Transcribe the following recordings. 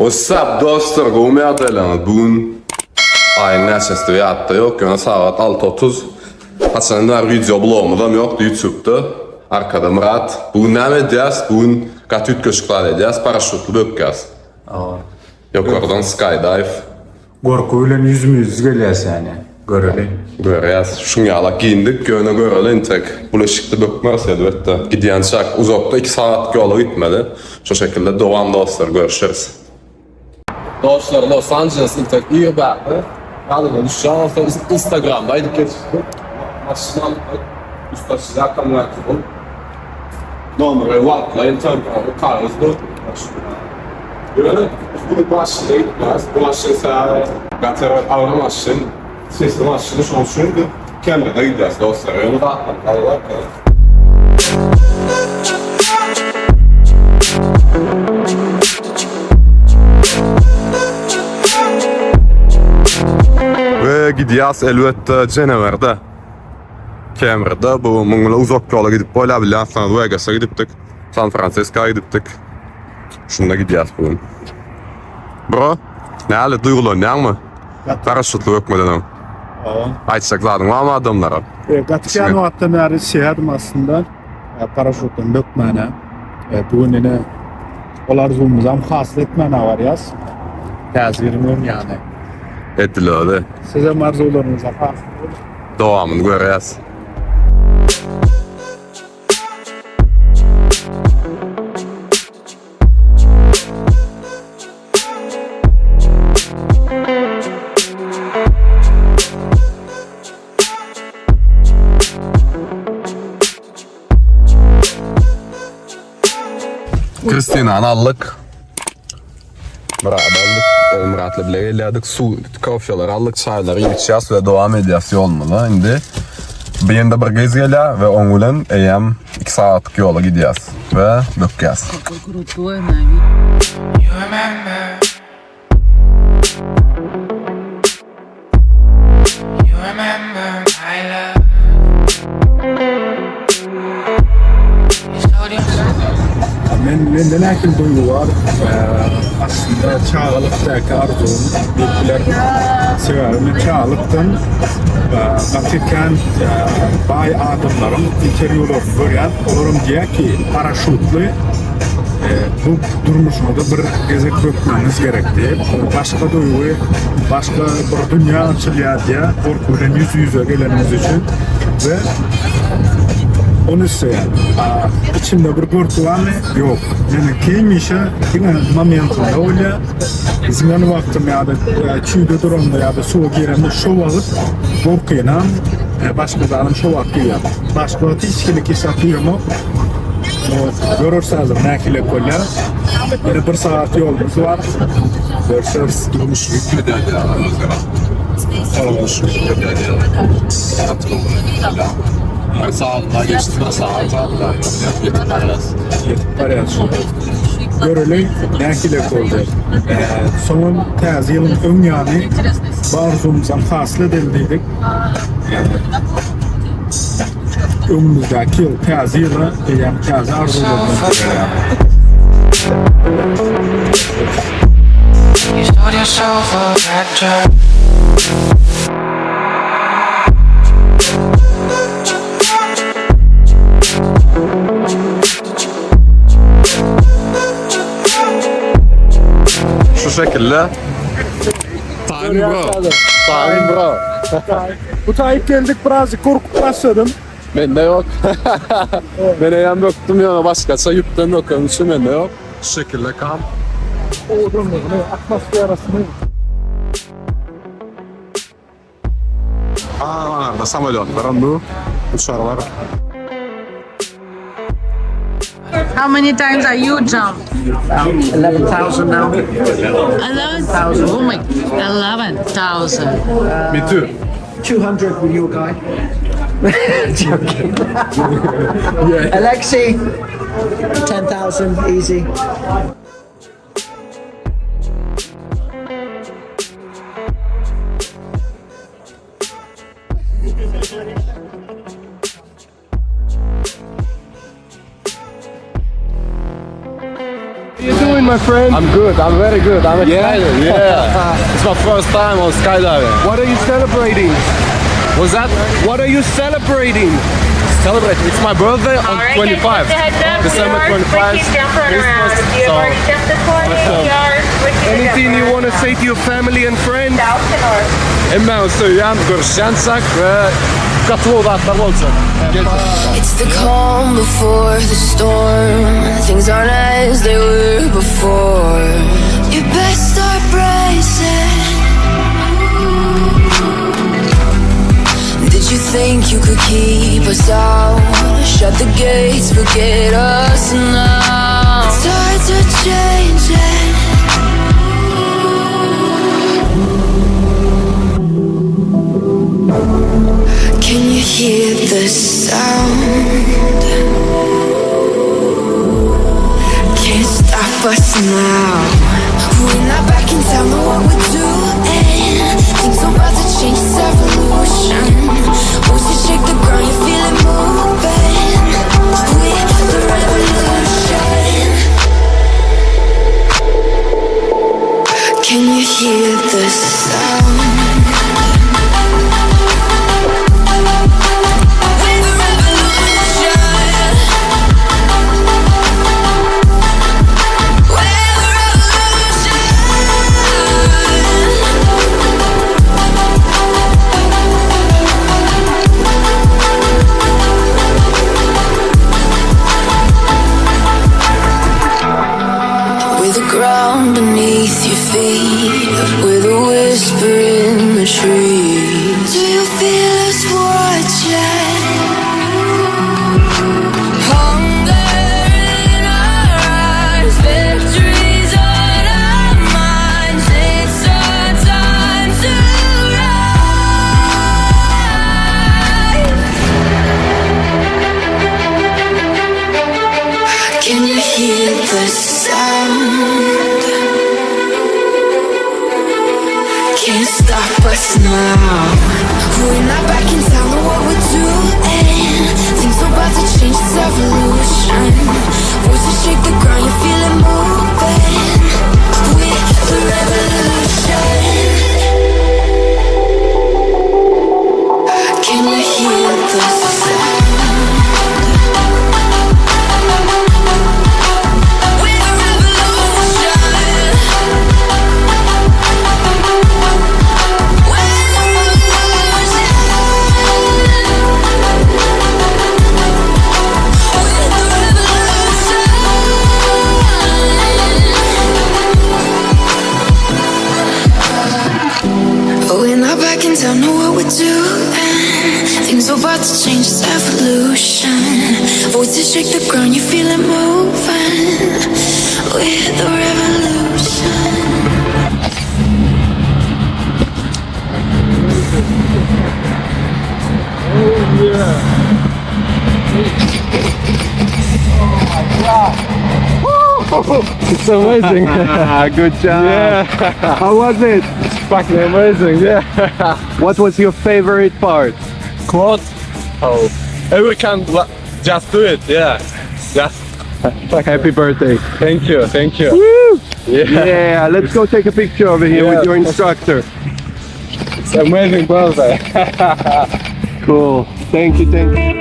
What's up dostlar? Go'maya dayanat. Bugün ayın neçesi ve hatta yok. Yani saat 6:30. Hasanlar video blogumda yok YouTube'da. Arkada Murat. Bugün ne edeceğiz? Bugün katüt köşkler edeceğiz. Paraşutlu bökeceğiz. Yok oradan skydive. Gorkuyla yüzümüz geliyoruz yani. Göreceğiz. Şunu alak giyindik. Göğüne görelim tek. Bulaşıklı bökmez ya da. Gidiyen çak uzakta 2 saat yola gitmedi. Şu şekilde devam dostlar. Görüşürüz. Dostlar Los Angeles'ın tek iyi bakı. Yalnız şu an Instagram'daydık geçtik. Maçından üstad size akamlar gibi. Numarayı vaklayın tabii karnınızda. Böyle bu başlayıp bu aşağıya gaterer ağır başlayın. Sesli başlayın şu an çünkü Kemer'de gideceğiz dostlar. Onu da atmak. Ve gidiyoruz elbette Cenevre'de. Kemer'de bu bununla uzak yola gidip böyle bir Las Vegas'a gidiptik. San Francisco'ya gidiptik. Şunda gidiyoruz bugün. Bro, ne hali duygulanıyor mu? Paraşutlu ökmeden o. Aytsak zaten var mı adamlara? Gatken vakti beri seyahatim aslında. Paraşutun dökmene. Bugün yine olar zulmuzam hasıl etmene var yaz. Tezgirim yani. Etli öyle. Size marzularınıza hasıl. Devamını göreceğiz. Kristina'nı aldık. Murat'la bile geldik. Su, kahveler aldık, çayları içeceğiz ve devam edeceğiz yolumuza. Şimdi bir de bir gez geliyor ve onunla 2 saatlik yola gideceğiz ve dökeceğiz. Mende näkil duygu var. Aslında çağlıktaki arzum, bilgiler severim. Çağlıktan Vatikan bay adımlarım, interviewlar görüyen olurum diye ki paraşutly bu durmuşunu da bir gezek bökmeniz gerekti. Başka duygu, başka bir dünya açılıyor diye korkuyla yüz yüze gelenimiz için ve onu isteyen. İçimde bir korku var mı? Yok. Yani kiymişe, yine momentinde öyle zaman vaktim ya da çüyde durumda ya da soğuk yerinde şov alıp korkuyla başka zaman şov akıyor. Başka hiçkilik hissatıyor mu? Görürseniz nekile kolya. Yine 1 saat yolumuz var. Görüşürüz. Durmuş yüklü de olmuş Ben sağlıkla geçtim, sağlıkla yetip parayaz. Görülün nekile kolya. Son tez yılın ön yani barzumuzdan hasıl edildiydik. Önümüzdeki yıl tez yılı tez arzularımız. You sold yourself for that job. Şu şekilde. Time bro. Bu tayip geldik birazcık korkup başladım. Ben de yok. Ben ayağım yoktum ya başkası yurttan yok. Onun için ben de yok. Şu şekilde kam. Oğlum ne atmosfer arasında. Orada samolyotlar oldu. Uçarlar. How many times are you jumped? 11,000 now. 11,000. Oh my, 11,000. Me too. 200 with your guy. Joking. Alexei, 10,000 easy. my my friend? I'm good. I'm very good. I'm excited. Yeah. It's my first time on skydiving. What are you celebrating? What's that? What are you celebrating? Celebrate. It's my birthday on 25. December 25. Christmas. So, Anything you want to say to your family and friends? hemen söyleyeyim. Görüşeceksek ve katıl odatlar olacak. It's the calm before the storm. Things aren't as they were before. You best start bracing. Did you think you could keep us out? Shut the gates, forget us now. It's hard to change it. Can you hear the sound? Can't stop us now. We're not back in town, know what we're doing. Things are about to change, it's evolution. Once you shake the ground, you feel it moving. We're the revolution. Can you hear the sound? Ground beneath your feet, with a whisper in the trees. Do you feel us watching? Hunger in our eyes, victories on our minds. It's our time to rise. Can you hear the sound? Can't stop us now. We're not back in town, know what we're doing. Things are about to change, it's evolution. Voices shake the ground, you feel it moving. We're the revolution. Can you hear the sound? Don't know what we're doing. Things are about to change, it's evolution. Voices shake the ground, you feel it moving. We're the revolution. Oh yeah. It's amazing. Good job. Yeah. How was it? Fucking amazing. Yeah. What was your favorite part? Quad. Oh. We can just do it. Yeah. Just. Happy birthday. Thank you. Thank you. Woo! Yeah. Yeah. Let's go take a picture over here with your instructor. It's amazing birthday. Cool. Thank you. Thank you.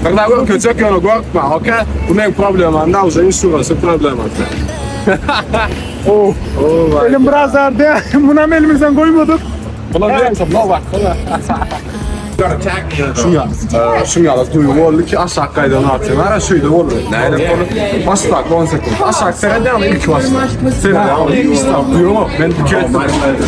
Когда горкочек, я горкма, окей? У меня проблема, она уже иншурası problema. Oh. Elim biraz ağrıdı. Buna mı elimizden koymadık? Ulan diyorum, ne var? Şunyalı duygu oldu ki aşağı kaydan artıyor. Her şeyde oldu. Nerede konu? Başta 10 sekund. Aşağı seneden ilk başta. Seneden ilk başta duyuyor mu? Ben tükettim.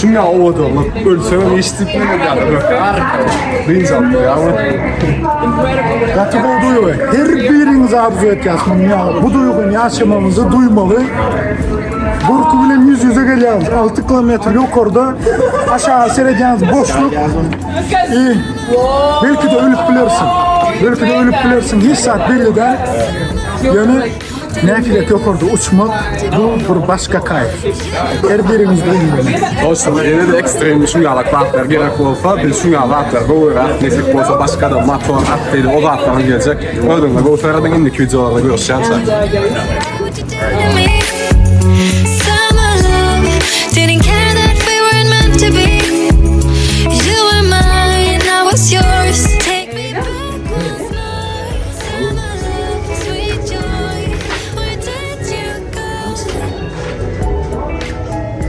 Şunyalı oldu. Ölsem işitmeye geldi. Deniz aldı ya. Yatıp o duyuyor. Her biriniz arzu etkiyorsunuz ya. Bu duyguyu yaşamamızı duymalı. Burku bile yüz yüze geliyoruz. 6 kilometre yukarıda aşağı seyredeceğiniz boşluk. Belki de ölüp bilirsin. Belki de ölüp bilirsin. Hiç saat belli de. Yani Näkile köpürde uçmak bu bir başka kayıp. Her birimiz bilmeli. Dostum, yine de ekstrem şungalak vaatlar gerek olsa, biz şungal vaatlar go'yra, nesip olsa başka da motor at dedi, o vaatlarına gelecek. Ördün de go'yradan indiki videolarda görüşeceğim sen. What you done to me? Summer love, didn't care that we weren't meant to be. You were mine, I was yours. Take me back once more. Summer love, sweet joy. Where did you go?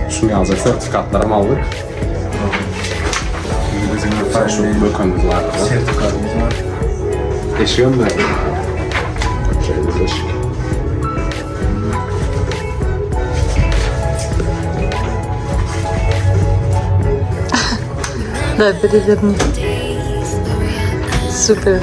Şunu yazacak sertifikatlarımı aldık. Bizim Parashutly bakımımız var. Sertifikatımız var. Eşiyorum da. Şeyimiz eşik. Да, переверни. Супер.